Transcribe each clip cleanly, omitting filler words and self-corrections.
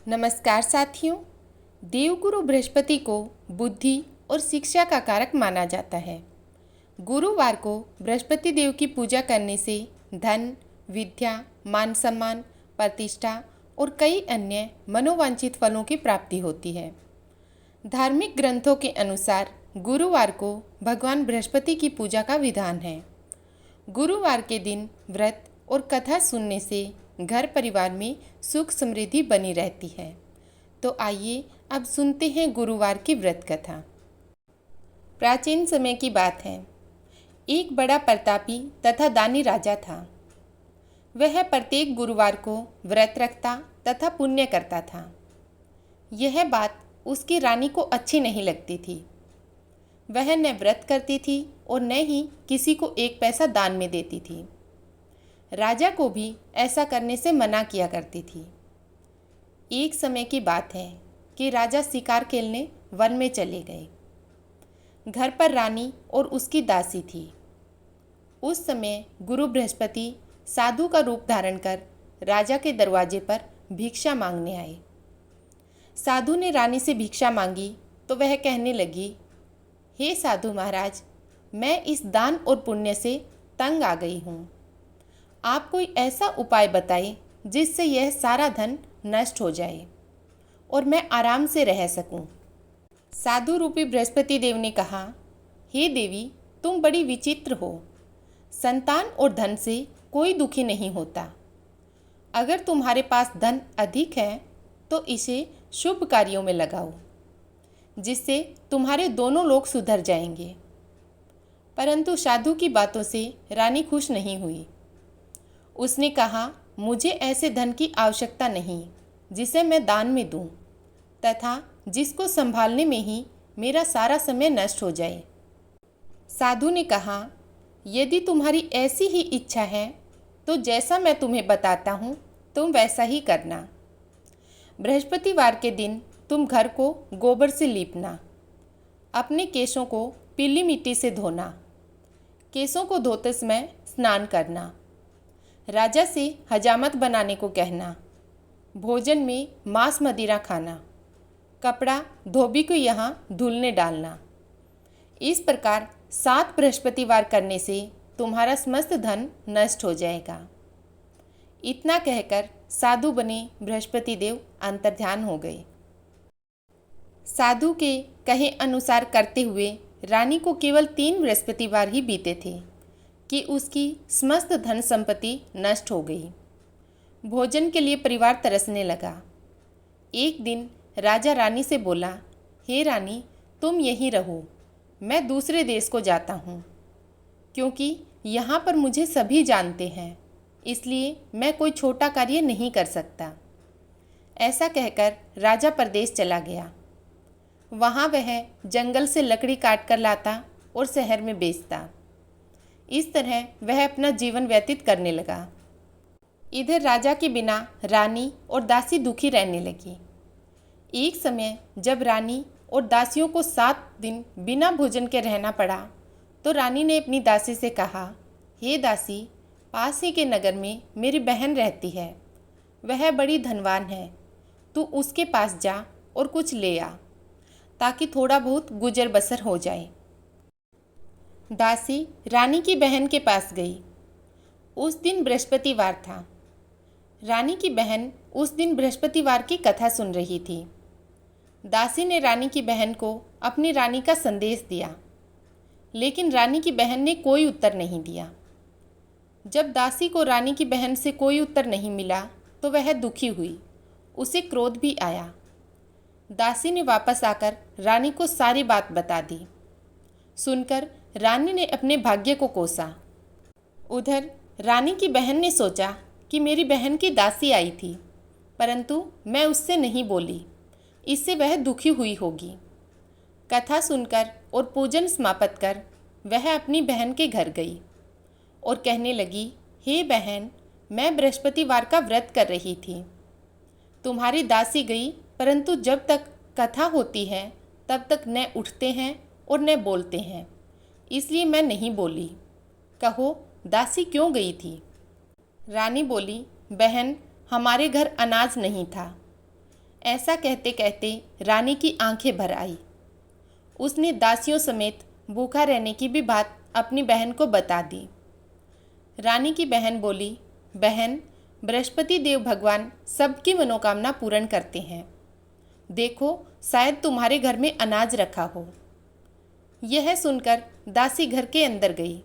नमस्कार साथियों। देवगुरु बृहस्पति को बुद्धि और शिक्षा का कारक माना जाता है। गुरुवार को बृहस्पति देव की पूजा करने से धन, विद्या, मान सम्मान, प्रतिष्ठा और कई अन्य मनोवांछित फलों की प्राप्ति होती है। धार्मिक ग्रंथों के अनुसार गुरुवार को भगवान बृहस्पति की पूजा का विधान है। गुरुवार के दिन व्रत और कथा सुनने से घर परिवार में सुख समृद्धि बनी रहती है। तो आइए अब सुनते हैं गुरुवार की व्रत कथा। प्राचीन समय की बात है। एक बड़ा प्रतापी तथा दानी राजा था। वह प्रत्येक गुरुवार को व्रत रखता तथा पुण्य करता था। यह बात उसकी रानी को अच्छी नहीं लगती थी। वह न व्रत करती थी और न ही किसी को एक पैसा दान में देती थी। राजा को भी ऐसा करने से मना किया करती थी। एक समय की बात है कि राजा शिकार खेलने वन में चले गए। घर पर रानी और उसकी दासी थी। उस समय गुरु बृहस्पति साधु का रूप धारण कर राजा के दरवाजे पर भिक्षा मांगने आए। साधु ने रानी से भिक्षा मांगी तो वह कहने लगी, हे साधु महाराज, मैं इस दान और पुण्य से तंग आ गई हूँ। आप कोई ऐसा उपाय बताएं जिससे यह सारा धन नष्ट हो जाए और मैं आराम से रह सकूं। साधु रूपी बृहस्पति देव ने कहा, हे देवी, तुम बड़ी विचित्र हो। संतान और धन से कोई दुखी नहीं होता। अगर तुम्हारे पास धन अधिक है तो इसे शुभ कार्यों में लगाओ, जिससे तुम्हारे दोनों लोग सुधर जाएंगे। परंतु साधु की बातों से रानी खुश नहीं हुई। उसने कहा, मुझे ऐसे धन की आवश्यकता नहीं जिसे मैं दान में दूं तथा जिसको संभालने में ही मेरा सारा समय नष्ट हो जाए। साधु ने कहा, यदि तुम्हारी ऐसी ही इच्छा है तो जैसा मैं तुम्हें बताता हूँ तुम वैसा ही करना। बृहस्पतिवार के दिन तुम घर को गोबर से लीपना, अपने केशों को पीली मिट्टी से धोना, केशों को धोते समय स्नान करना, राजा से हजामत बनाने को कहना, भोजन में मांस मदिरा खाना, कपड़ा धोबी को यहाँ धुलने डालना। इस प्रकार 7 बृहस्पतिवार करने से तुम्हारा समस्त धन नष्ट हो जाएगा। इतना कहकर साधु बने बृहस्पति देव अंतर्ध्यान हो गए। साधु के कहे अनुसार करते हुए रानी को केवल 3 बृहस्पतिवार ही बीते थे कि उसकी समस्त धन संपत्ति नष्ट हो गई। भोजन के लिए परिवार तरसने लगा। एक दिन राजा रानी से बोला, हे रानी, तुम यहीं रहो, मैं दूसरे देश को जाता हूँ, क्योंकि यहाँ पर मुझे सभी जानते हैं, इसलिए मैं कोई छोटा कार्य नहीं कर सकता। ऐसा कहकर राजा परदेश चला गया। वहाँ वह जंगल से लकड़ी काट कर लाता और शहर में बेचता। इस तरह वह अपना जीवन व्यतीत करने लगा। इधर राजा के बिना रानी और दासी दुखी रहने लगी। एक समय जब रानी और दासियों को 7 दिन बिना भोजन के रहना पड़ा तो रानी ने अपनी दासी से कहा, हे दासी, पास ही के नगर में मेरी बहन रहती है। वह बड़ी धनवान है। तू उसके पास जा और कुछ ले आ, ताकि थोड़ा बहुत गुजर बसर हो जाए। दासी रानी की बहन के पास गई। उस दिन बृहस्पतिवार था। रानी की बहन उस दिन बृहस्पतिवार की कथा सुन रही थी। दासी ने रानी की बहन को अपनी रानी का संदेश दिया, लेकिन रानी की बहन ने कोई उत्तर नहीं दिया। जब दासी को रानी की बहन से कोई उत्तर नहीं मिला तो वह दुखी हुई। उसे क्रोध भी आया। दासी ने वापस आकर रानी को सारी बात बता दी। सुनकर रानी ने अपने भाग्य को कोसा। उधर रानी की बहन ने सोचा कि मेरी बहन की दासी आई थी, परंतु मैं उससे नहीं बोली, इससे वह दुखी हुई होगी। कथा सुनकर और पूजन समाप्त कर वह अपनी बहन के घर गई और कहने लगी, हे बहन, मैं बृहस्पतिवार का व्रत कर रही थी। तुम्हारी दासी गई, परंतु जब तक कथा होती है तब तक न उठते हैं और न बोलते हैं, इसलिए मैं नहीं बोली। कहो, दासी क्यों गई थी? रानी बोली, बहन, हमारे घर अनाज नहीं था। ऐसा कहते कहते रानी की आंखें भर आई। उसने दासियों समेत भूखा रहने की भी बात अपनी बहन को बता दी। रानी की बहन बोली, बहन, बृहस्पति देव भगवान सबकी मनोकामना पूर्ण करते हैं। देखो, शायद तुम्हारे घर में अनाज रखा हो। यह सुनकर दासी घर के अंदर गई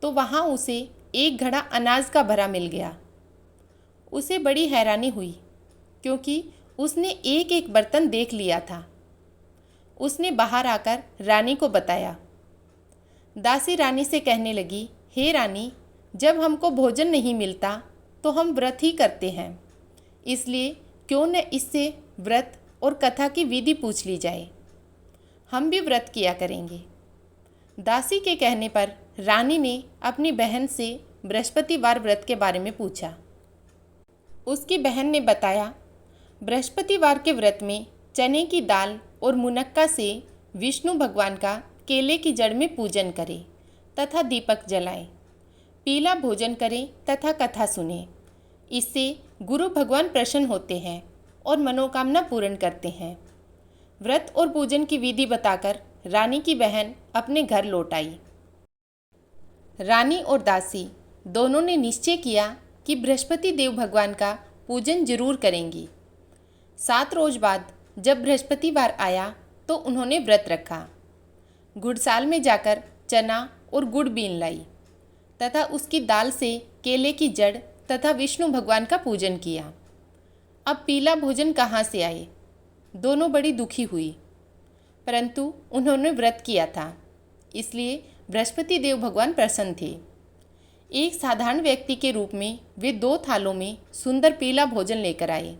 तो वहाँ उसे एक घड़ा अनाज का भरा मिल गया। उसे बड़ी हैरानी हुई क्योंकि उसने एक एक बर्तन देख लिया था। उसने बाहर आकर रानी को बताया। दासी रानी से कहने लगी, हे रानी, जब हमको भोजन नहीं मिलता तो हम व्रत ही करते हैं, इसलिए क्यों न इससे व्रत और कथा की विधि पूछ ली जाए। हम भी व्रत किया करेंगे। दासी के कहने पर रानी ने अपनी बहन से बृहस्पतिवार व्रत के बारे में पूछा। उसकी बहन ने बताया, बृहस्पतिवार के व्रत में चने की दाल और मुनक्का से विष्णु भगवान का केले की जड़ में पूजन करें तथा दीपक जलाएं, पीला भोजन करें तथा कथा सुने। इससे गुरु भगवान प्रसन्न होते हैं और मनोकामना पूर्ण करते हैं। व्रत और पूजन की विधि बताकर रानी की बहन अपने घर लौट आई। रानी और दासी दोनों ने निश्चय किया कि बृहस्पति देव भगवान का पूजन जरूर करेंगी। 7 रोज बाद जब बृहस्पतिवार आया तो उन्होंने व्रत रखा। गुड़साल में जाकर चना और गुड़ बीन लाई तथा उसकी दाल से केले की जड़ तथा विष्णु भगवान का पूजन किया। अब पीला भोजन कहाँ से आए? दोनों बड़ी दुखी हुई, परंतु उन्होंने व्रत किया था, इसलिए बृहस्पति देव भगवान प्रसन्न थे। एक साधारण व्यक्ति के रूप में वे 2 थालों में सुंदर पीला भोजन लेकर आए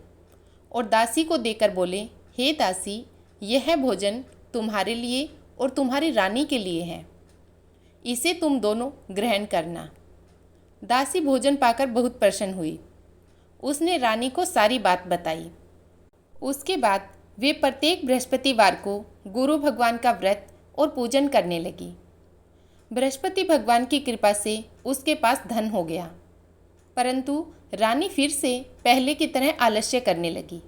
और दासी को देकर बोले, हे दासी, यह भोजन तुम्हारे लिए और तुम्हारी रानी के लिए है, इसे तुम दोनों ग्रहण करना। दासी भोजन पाकर बहुत प्रसन्न हुई। उसने रानी को सारी बात बताई। उसके बाद वे प्रत्येक बृहस्पतिवार को गुरु भगवान का व्रत और पूजन करने लगी। बृहस्पति भगवान की कृपा से उसके पास धन हो गया, परंतु रानी फिर से पहले की तरह आलस्य करने लगी।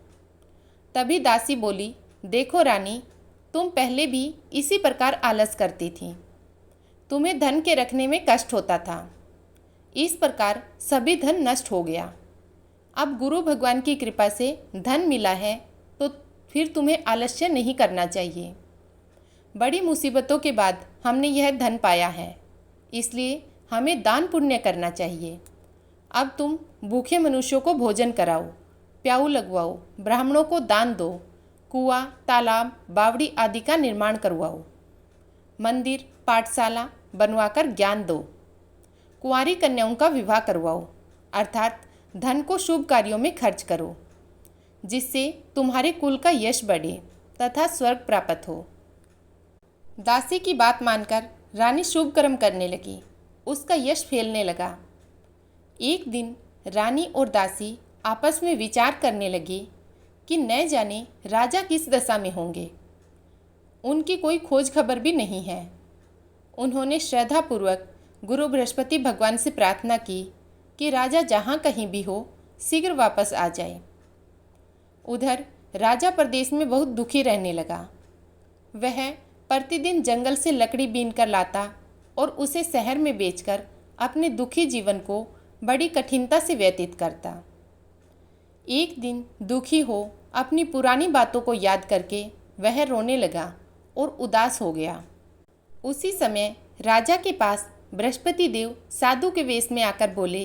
तभी दासी बोली, देखो रानी, तुम पहले भी इसी प्रकार आलस करती थी। तुम्हें धन के रखने में कष्ट होता था। इस प्रकार सभी धन नष्ट हो गया। अब गुरु भगवान की कृपा से धन मिला है तो फिर तुम्हें आलस्य नहीं करना चाहिए। बड़ी मुसीबतों के बाद हमने यह धन पाया है, इसलिए हमें दान पुण्य करना चाहिए। अब तुम भूखे मनुष्यों को भोजन कराओ, प्याऊ लगवाओ, ब्राह्मणों को दान दो, कुआं, तालाब, बावड़ी आदि का निर्माण करवाओ, मंदिर, पाठशाला बनवाकर ज्ञान दो, कुंवारी कन्याओं का विवाह करवाओ, अर्थात धन को शुभ कार्यों में खर्च करो, जिससे तुम्हारे कुल का यश बढ़े तथा स्वर्ग प्राप्त हो। दासी की बात मानकर रानी शुभ कर्म करने लगी। उसका यश फैलने लगा। एक दिन रानी और दासी आपस में विचार करने लगी कि न जाने राजा किस दशा में होंगे। उनकी कोई खोज खबर भी नहीं है। उन्होंने श्रद्धापूर्वक गुरु बृहस्पति भगवान से प्रार्थना की कि राजा जहाँ कहीं भी हो शीघ्र वापस आ जाए। उधर राजा प्रदेश में बहुत दुखी रहने लगा। वह प्रतिदिन जंगल से लकड़ी बीन कर लाता और उसे शहर में बेचकर अपने दुखी जीवन को बड़ी कठिनता से व्यतीत करता। एक दिन दुखी हो अपनी पुरानी बातों को याद करके वह रोने लगा और उदास हो गया। उसी समय राजा के पास बृहस्पति देव साधु के वेश में आकर बोले,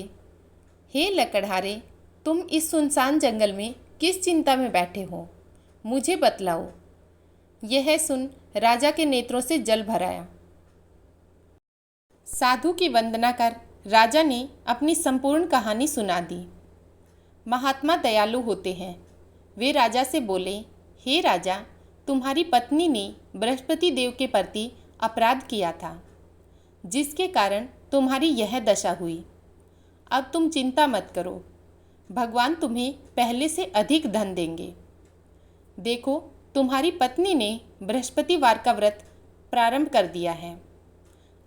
हे लकड़हारे, तुम इस सुनसान जंगल में किस चिंता में बैठे हो, मुझे बतलाओ। यह सुन राजा के नेत्रों से जल भर आया। साधु की वंदना कर राजा ने अपनी संपूर्ण कहानी सुना दी। महात्मा दयालु होते हैं। वे राजा से बोले, हे राजा, तुम्हारी पत्नी ने बृहस्पति देव के प्रति अपराध किया था, जिसके कारण तुम्हारी यह दशा हुई। अब तुम चिंता मत करो, भगवान तुम्हें पहले से अधिक धन देंगे। देखो, तुम्हारी पत्नी ने बृहस्पतिवार का व्रत प्रारंभ कर दिया है।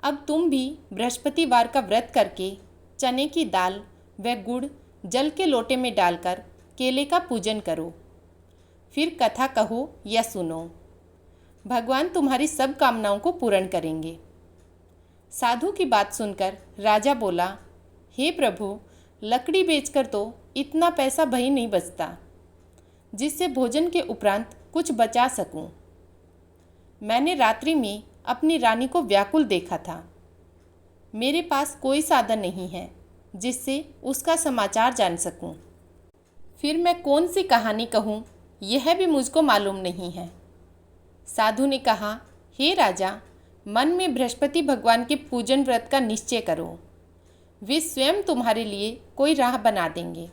अब तुम भी बृहस्पतिवार का व्रत करके चने की दाल व गुड़ जल के लोटे में डालकर केले का पूजन करो। फिर कथा कहो या सुनो। भगवान तुम्हारी सब कामनाओं को पूर्ण करेंगे। साधु की बात सुनकर राजा बोला, हे प्रभु, लकड़ी बेचकर तो इतना पैसा भई नहीं बचता जिससे भोजन के उपरांत कुछ बचा सकूं। मैंने रात्रि में अपनी रानी को व्याकुल देखा था। मेरे पास कोई साधन नहीं है जिससे उसका समाचार जान सकूं। फिर मैं कौन सी कहानी कहूं, यह भी मुझको मालूम नहीं है। साधु ने कहा, हे राजा, मन में बृहस्पति भगवान के पूजन व्रत का निश्चय करो। वे स्वयं तुम्हारे लिए कोई राह बना देंगे।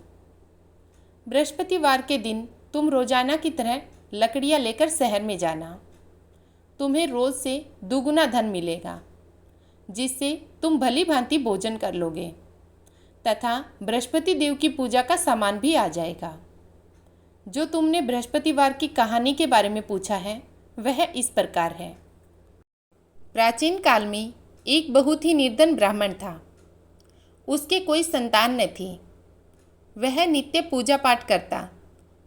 बृहस्पतिवार के दिन तुम रोजाना की तरह लकड़ियाँ लेकर शहर में जाना। तुम्हें रोज से दुगुना धन मिलेगा, जिससे तुम भली भांति भोजन कर लोगे तथा बृहस्पति देव की पूजा का सामान भी आ जाएगा। जो तुमने बृहस्पतिवार की कहानी के बारे में पूछा है वह इस प्रकार है। प्राचीन काल में एक बहुत ही निर्धन ब्राह्मण था। उसके कोई संतान न थी। वह नित्य पूजा पाठ करता,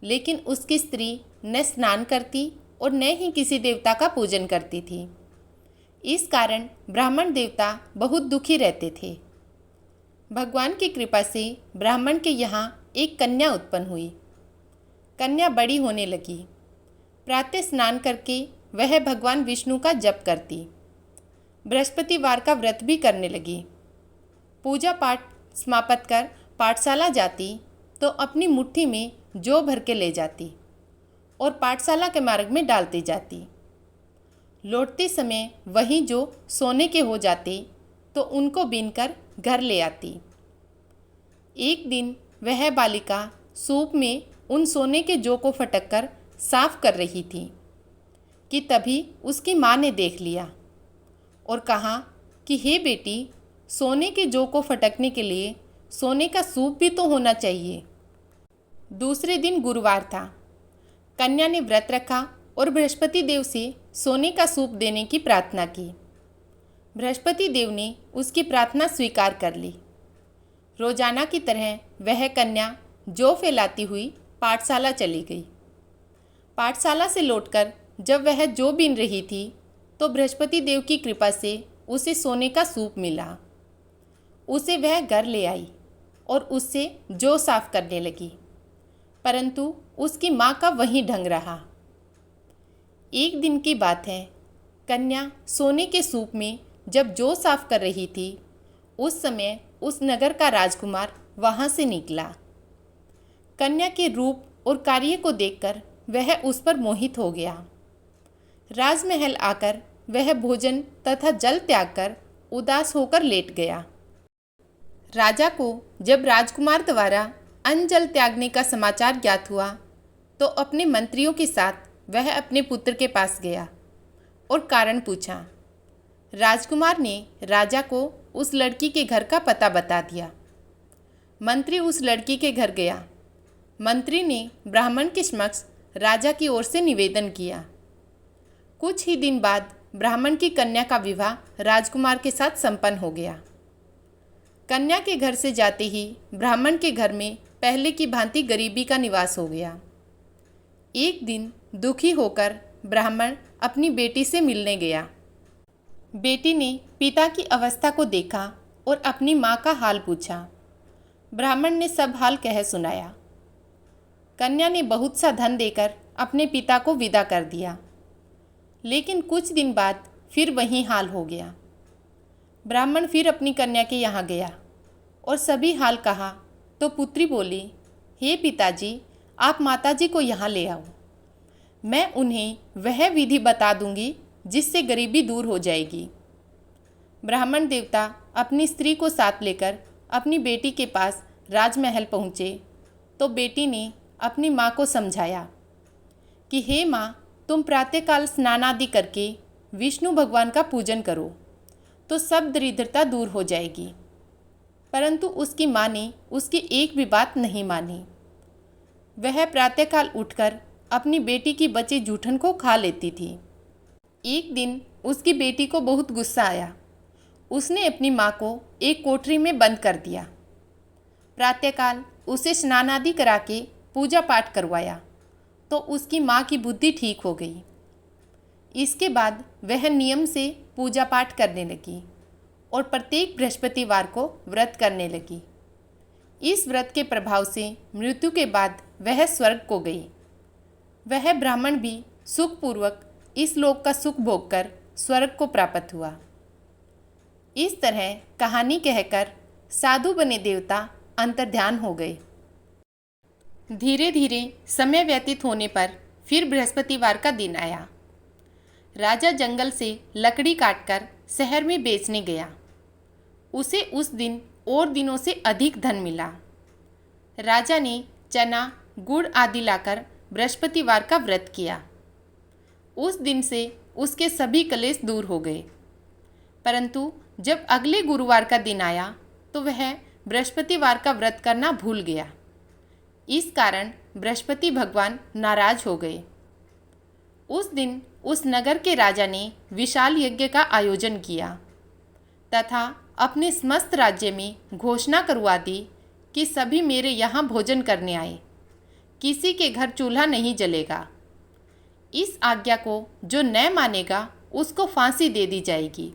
लेकिन उसकी स्त्री न स्नान करती और न ही किसी देवता का पूजन करती थी। इस कारण ब्राह्मण देवता बहुत दुखी रहते थे। भगवान की कृपा से ब्राह्मण के यहाँ एक कन्या उत्पन्न हुई। कन्या बड़ी होने लगी। प्रातः स्नान करके वह भगवान विष्णु का जप करती। बृहस्पतिवार का व्रत भी करने लगी। पूजा पाठ समाप्त कर पाठशाला जाती तो अपनी मुट्ठी में जौ भर के ले जाती और पाठशाला के मार्ग में डालती जाती। लौटते समय वहीं जो सोने के हो जाते तो उनको बीनकर घर ले आती। एक दिन वह बालिका सूप में उन सोने के जौ को फटककर साफ कर रही थी कि तभी उसकी माँ ने देख लिया और कहा कि हे बेटी, सोने के जौ को फटकने के लिए सोने का सूप भी तो होना चाहिए। दूसरे दिन गुरुवार था। कन्या ने व्रत रखा और बृहस्पति देव से सोने का सूप देने की प्रार्थना की। बृहस्पति देव ने उसकी प्रार्थना स्वीकार कर ली। रोजाना की तरह वह कन्या जौ फैलाती हुई पाठशाला चली गई। पाठशाला से लौटकर जब वह जौ बीन रही थी तो बृहस्पति देव की कृपा से उसे सोने का सूप मिला। उसे वह घर ले आई और उससे जौ साफ करने लगी, परंतु उसकी माँ का वही ढंग रहा। एक दिन की बात है, कन्या सोने के सूप में जब जौ साफ कर रही थी, उस समय उस नगर का राजकुमार वहाँ से निकला। कन्या के रूप और कार्य को देखकर वह उस पर मोहित हो गया। राजमहल आकर वह भोजन तथा जल त्याग कर उदास होकर लेट गया। राजा को जब राजकुमार द्वारा अन्न जल त्यागने का समाचार ज्ञात हुआ तो अपने मंत्रियों के साथ वह अपने पुत्र के पास गया और कारण पूछा। राजकुमार ने राजा को उस लड़की के घर का पता बता दिया। मंत्री उस लड़की के घर गया। मंत्री ने ब्राह्मण के समक्ष राजा की ओर से निवेदन किया। कुछ ही दिन बाद ब्राह्मण की कन्या का विवाह राजकुमार के साथ संपन्न हो गया। कन्या के घर से जाते ही ब्राह्मण के घर में पहले की भांति गरीबी का निवास हो गया। एक दिन दुखी होकर ब्राह्मण अपनी बेटी से मिलने गया। बेटी ने पिता की अवस्था को देखा और अपनी माँ का हाल पूछा। ब्राह्मण ने सब हाल कह सुनाया। कन्या ने बहुत सा धन देकर अपने पिता को विदा कर दिया, लेकिन कुछ दिन बाद फिर वही हाल हो गया। ब्राह्मण फिर अपनी कन्या के यहाँ गया और सभी हाल कहा तो पुत्री बोली, हे पिताजी, आप माताजी को यहाँ ले आओ। मैं उन्हें वह विधि बता दूंगी जिससे गरीबी दूर हो जाएगी। ब्राह्मण देवता अपनी स्त्री को साथ लेकर अपनी बेटी के पास राजमहल पहुँचे तो बेटी ने अपनी माँ को समझाया कि हे माँ, तुम प्रातःकाल स्नान आदि करके विष्णु भगवान का पूजन करो तो सब दरिद्रता दूर हो जाएगी। परंतु उसकी माँ ने उसकी एक भी बात नहीं मानी। वह प्रातःकाल उठकर अपनी बेटी की बची जूठन को खा लेती थी। एक दिन उसकी बेटी को बहुत गुस्सा आया। उसने अपनी माँ को एक कोठरी में बंद कर दिया। प्रातःकाल उसे स्नान आदि करा के पूजा पाठ करवाया तो उसकी माँ की बुद्धि ठीक हो गई। इसके बाद वह नियम से पूजा पाठ करने लगी और प्रत्येक बृहस्पतिवार को व्रत करने लगी। इस व्रत के प्रभाव से मृत्यु के बाद वह स्वर्ग को गई। वह ब्राह्मण भी सुखपूर्वक इस लोक का सुख भोगकर स्वर्ग को प्राप्त हुआ। इस तरह कहानी कहकर साधु बने देवता अंतर्ध्यान हो गए। धीरे धीरे समय व्यतीत होने पर फिर बृहस्पतिवार का दिन आया। राजा जंगल से लकड़ी काटकर शहर में बेचने गया। उसे उस दिन और दिनों से अधिक धन मिला। राजा ने चना, गुड़ आदि लाकर बृहस्पतिवार का व्रत किया। उस दिन से उसके सभी कलेश दूर हो गए। परंतु जब अगले गुरुवार का दिन आया तो वह बृहस्पतिवार का व्रत करना भूल गया। इस कारण बृहस्पति भगवान नाराज हो गए। उस दिन उस नगर के राजा ने विशाल यज्ञ का आयोजन किया तथा अपने समस्त राज्य में घोषणा करवा दी कि सभी मेरे यहाँ भोजन करने आए, किसी के घर चूल्हा नहीं जलेगा। इस आज्ञा को जो न मानेगा उसको फांसी दे दी जाएगी।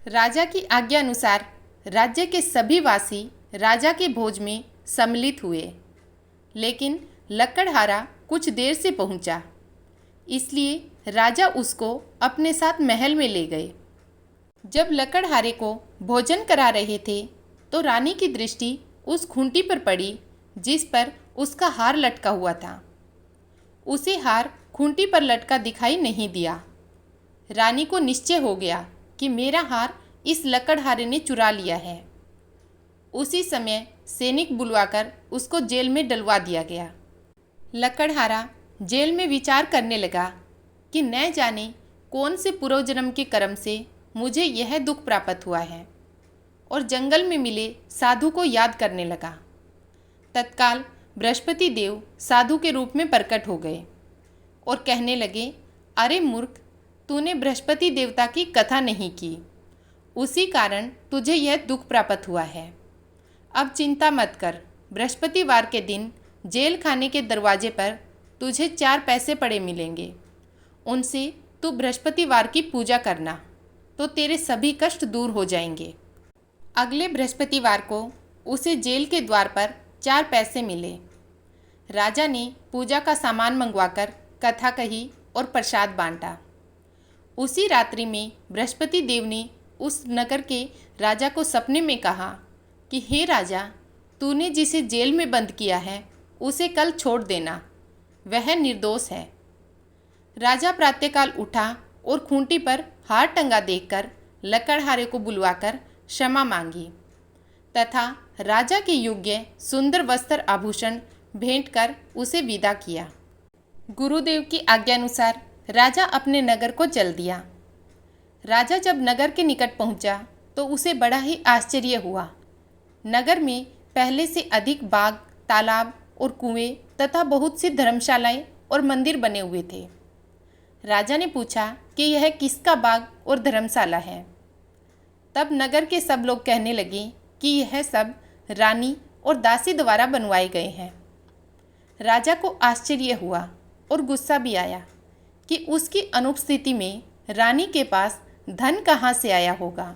राजा की आज्ञा अनुसार राज्य के सभी वासी राजा के भोज में सम्मिलित हुए, लेकिन लकड़हारा कुछ देर से पहुंचा, इसलिए राजा उसको अपने साथ महल में ले गए। जब लकड़हारे को भोजन करा रहे थे तो रानी की दृष्टि उस खूंटी पर पड़ी जिस पर उसका हार लटका हुआ था। उसे हार खूंटी पर लटका दिखाई नहीं दिया। रानी को निश्चय हो गया कि मेरा हार इस लकड़हारे ने चुरा लिया है। उसी समय सैनिक बुलवाकर उसको जेल में डलवा दिया गया। लकड़हारा जेल में विचार करने लगा कि न जाने कौन से पूर्व जन्म के कर्म से मुझे यह दुख प्राप्त हुआ है, और जंगल में मिले साधु को याद करने लगा। तत्काल बृहस्पति देव साधु के रूप में प्रकट हो गए और कहने लगे, अरे मूर्ख, तूने बृहस्पति देवता की कथा नहीं की, उसी कारण तुझे यह दुख प्राप्त हुआ है। अब चिंता मत कर, बृहस्पतिवार के दिन जेल खाने के दरवाजे पर तुझे 4 पैसे पड़े मिलेंगे। उनसे तू बृहस्पतिवार की पूजा करना तो तेरे सभी कष्ट दूर हो जाएंगे। अगले बृहस्पतिवार को उसे जेल के द्वार पर 4 पैसे मिले। राजा ने पूजा का सामान मंगवाकर कथा कही और प्रसाद बांटा। उसी रात्रि में बृहस्पति देव ने उस नगर के राजा को सपने में कहा कि हे राजा, तूने जिसे जेल में बंद किया है उसे कल छोड़ देना, वह निर्दोष है। राजा प्रातःकाल उठा और खूंटी पर हार टंगा देखकर लकड़हारे को बुलवाकर क्षमा मांगी तथा राजा के योग्य सुंदर वस्त्र आभूषण भेंट कर उसे विदा किया। गुरुदेव की आज्ञानुसार राजा अपने नगर को चल दिया। राजा जब नगर के निकट पहुंचा तो उसे बड़ा ही आश्चर्य हुआ। नगर में पहले से अधिक बाग, तालाब और कुएं तथा बहुत सी धर्मशालाएं और मंदिर बने हुए थे। राजा ने पूछा कि यह किसका बाग और धर्मशाला है। तब नगर के सब लोग कहने लगे कि यह सब रानी और दासी द्वारा बनवाए गए हैं। राजा को आश्चर्य हुआ और गुस्सा भी आया कि उसकी अनुपस्थिति में रानी के पास धन कहाँ से आया होगा।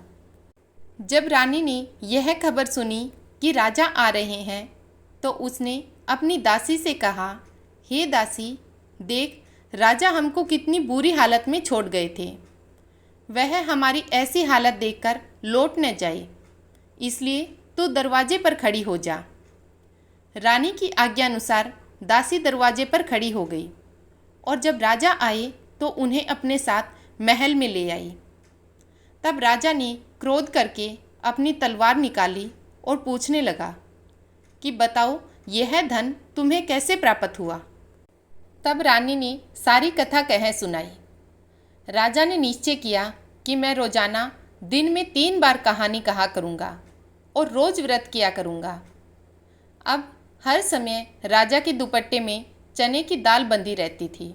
जब रानी ने यह खबर सुनी कि राजा आ रहे हैं तो उसने अपनी दासी से कहा, हे दासी, देख, राजा हमको कितनी बुरी हालत में छोड़ गए थे। वह हमारी ऐसी हालत देखकर लौट न जाए, इसलिए तू दरवाजे पर खड़ी हो जा। रानी की आज्ञानुसार दासी दरवाजे पर खड़ी हो गई और जब राजा आए तो उन्हें अपने साथ महल में ले आई। तब राजा ने क्रोध करके अपनी तलवार निकाली और पूछने लगा कि बताओ, यह धन तुम्हें कैसे प्राप्त हुआ। तब रानी ने सारी कथा कह सुनाई। राजा ने निश्चय किया कि मैं रोजाना दिन में 3 बार कहानी कहा करूँगा और रोज व्रत किया करूँगा। अब हर समय राजा के दुपट्टे में चने की दाल बंधी रहती थी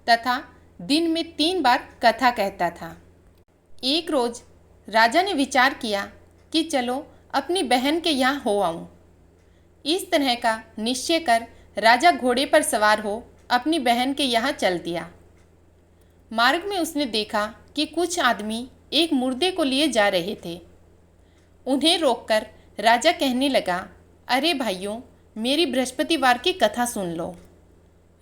तथा दिन में 3 बार कथा कहता था। एक रोज राजा ने विचार किया कि चलो अपनी बहन के यहाँ हो आऊँ। इस तरह का निश्चय कर राजा घोड़े पर सवार हो अपनी बहन के यहाँ चल दिया। मार्ग में उसने देखा कि कुछ आदमी एक मुर्दे को लिए जा रहे थे। उन्हें रोककर राजा कहने लगा, अरे भाइयों, मेरी बृहस्पतिवार की कथा सुन लो।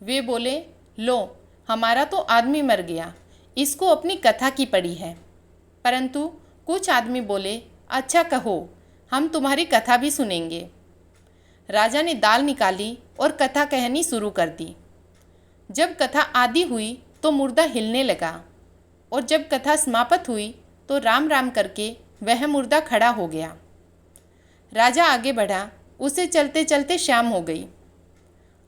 वे बोले, लो, हमारा तो आदमी मर गया, इसको अपनी कथा की पड़ी है। परंतु कुछ आदमी बोले, अच्छा कहो, हम तुम्हारी कथा भी सुनेंगे। राजा ने दाल निकाली और कथा कहनी शुरू कर दी। जब कथा आदि हुई तो मुर्दा हिलने लगा, और जब कथा समाप्त हुई तो राम राम करके वह मुर्दा खड़ा हो गया। राजा आगे बढ़ा, उसे चलते चलते शाम हो गई।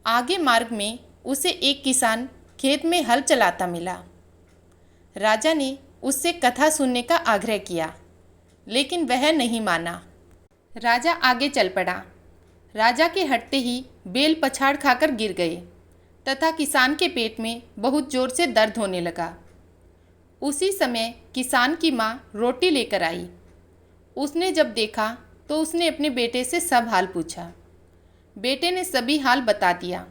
आगे मार्ग में उसे एक किसान खेत में हल चलाता मिला। राजा ने उससे कथा सुनने का आग्रह किया, लेकिन वह नहीं माना। राजा आगे चल पड़ा। राजा के हटते ही बेल पछाड़ खाकर गिर गए तथा किसान के पेट में बहुत जोर से दर्द होने लगा। उसी समय किसान की माँ रोटी लेकर आई। उसने जब देखा तो उसने अपने बेटे से सब हाल पूछा। बेटे ने सभी हाल बता दिया।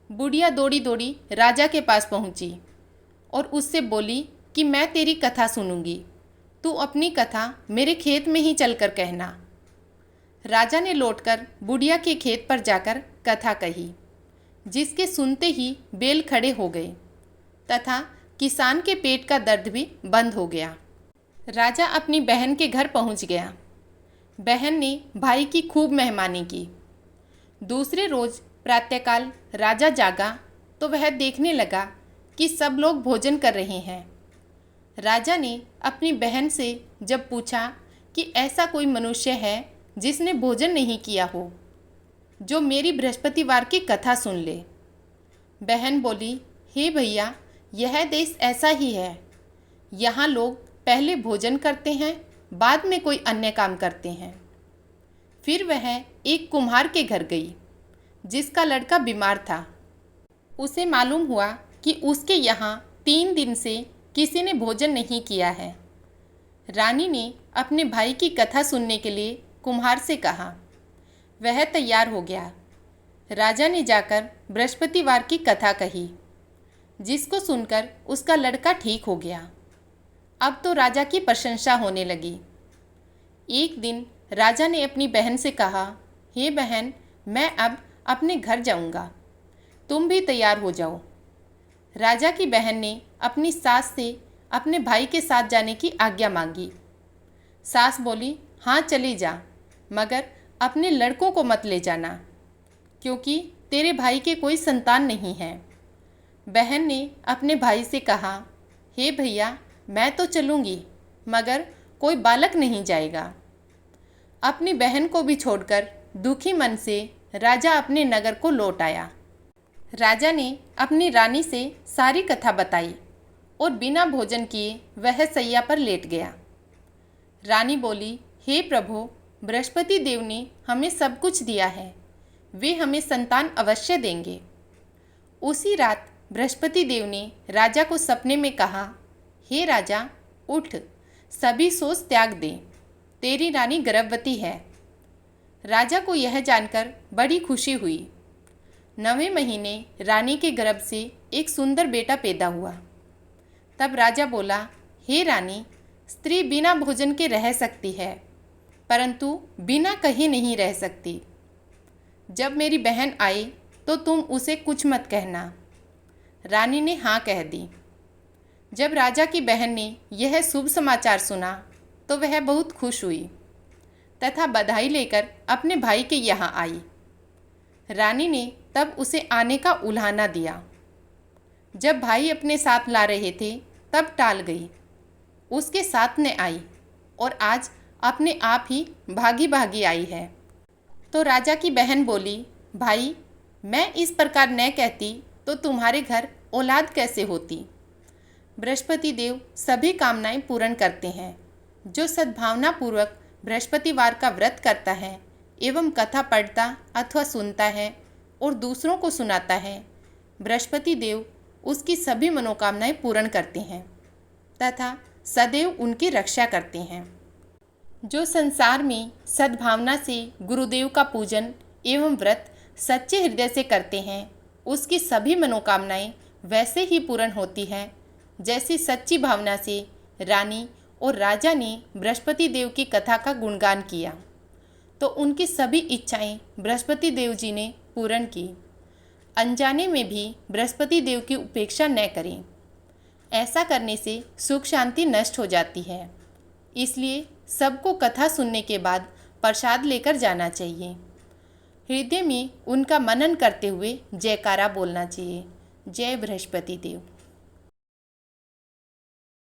बुढ़िया दौड़ी दौड़ी राजा के पास पहुंची और उससे बोली कि मैं तेरी कथा सुनूंगी, तू अपनी कथा मेरे खेत में ही चलकर कहना। राजा ने लौटकर बुढ़िया के खेत पर जाकर कथा कही, जिसके सुनते ही बैल खड़े हो गए तथा किसान के पेट का दर्द भी बंद हो गया। राजा अपनी बहन के घर पहुंच गया। बहन ने भाई की खूब मेहमानी की। दूसरे रोज प्रातःकाल राजा जागा तो वह देखने लगा कि सब लोग भोजन कर रहे हैं। राजा ने अपनी बहन से जब पूछा कि ऐसा कोई मनुष्य है जिसने भोजन नहीं किया हो, जो मेरी बृहस्पतिवार की कथा सुन ले। बहन बोली, हे भैया, यह देश ऐसा ही है। यहाँ लोग पहले भोजन करते हैं, बाद में कोई अन्य काम करते हैं। फिर वह एक कुम्हार के घर गई, जिसका लड़का बीमार था। उसे मालूम हुआ कि उसके यहाँ 3 दिन से किसी ने भोजन नहीं किया है। रानी ने अपने भाई की कथा सुनने के लिए कुम्हार से कहा। वह तैयार हो गया। राजा ने जाकर बृहस्पतिवार की कथा कही, जिसको सुनकर उसका लड़का ठीक हो गया। अब तो राजा की प्रशंसा होने लगी। एक दिन राजा ने अपनी बहन से कहा, हे बहन, मैं अब अपने घर जाऊंगा, तुम भी तैयार हो जाओ। राजा की बहन ने अपनी सास से अपने भाई के साथ जाने की आज्ञा मांगी। सास बोली, हाँ चली जा, मगर अपने लड़कों को मत ले जाना, क्योंकि तेरे भाई के कोई संतान नहीं है। बहन ने अपने भाई से कहा, हे भैया, मैं तो चलूँगी, मगर कोई बालक नहीं जाएगा। अपनी बहन को भी छोड़कर दुखी मन से राजा अपने नगर को लौट आया। राजा ने अपनी रानी से सारी कथा बताई और बिना भोजन किए वह सैया पर लेट गया। रानी बोली, हे प्रभु, बृहस्पति देव ने हमें सब कुछ दिया है, वे हमें संतान अवश्य देंगे। उसी रात बृहस्पति देव ने राजा को सपने में कहा, हे राजा, उठ, सभी सोच त्याग दे, तेरी रानी गर्भवती है। राजा को यह जानकर बड़ी खुशी हुई। 9वें महीने रानी के गर्भ से एक सुंदर बेटा पैदा हुआ। तब राजा बोला, हे रानी, स्त्री बिना भोजन के रह सकती है, परंतु बिना कहे नहीं रह सकती। जब मेरी बहन आए तो तुम उसे कुछ मत कहना। रानी ने हाँ कह दी। जब राजा की बहन ने यह शुभ समाचार सुना तो वह बहुत खुश हुई तथा बधाई लेकर अपने भाई के यहाँ आई। रानी ने तब उसे आने का उल्हाना दिया। जब भाई अपने साथ ला रहे थे तब टाल गई। उसके साथ ने आई और आज अपने आप ही भागी भागी आई है। तो राजा की बहन बोली, भाई, मैं इस प्रकार न कहती तो तुम्हारे घर औलाद कैसे होती। बृहस्पति देव सभी कामनाएं पूर्ण करते हैं। जो सद्भावना पूर्वक बृहस्पतिवार का व्रत करता है एवं कथा पढ़ता अथवा सुनता है और दूसरों को सुनाता है, बृहस्पति देव उसकी सभी मनोकामनाएं पूर्ण करते हैं तथा सदैव उनकी रक्षा करते हैं। जो संसार में सद्भावना से गुरुदेव का पूजन एवं व्रत सच्चे हृदय से करते हैं, उसकी सभी मनोकामनाएं वैसे ही पूर्ण होती हैं जैसी सच्ची भावना से रानी और राजा ने बृहस्पति देव की कथा का गुणगान किया तो उनकी सभी इच्छाएं बृहस्पति देव जी ने पूर्ण की। अनजाने में भी बृहस्पति देव की उपेक्षा न करें, ऐसा करने से सुख शांति नष्ट हो जाती है। इसलिए सबको कथा सुनने के बाद प्रसाद लेकर जाना चाहिए। हृदय में उनका मनन करते हुए जयकारा बोलना चाहिए। जय बृहस्पति देव।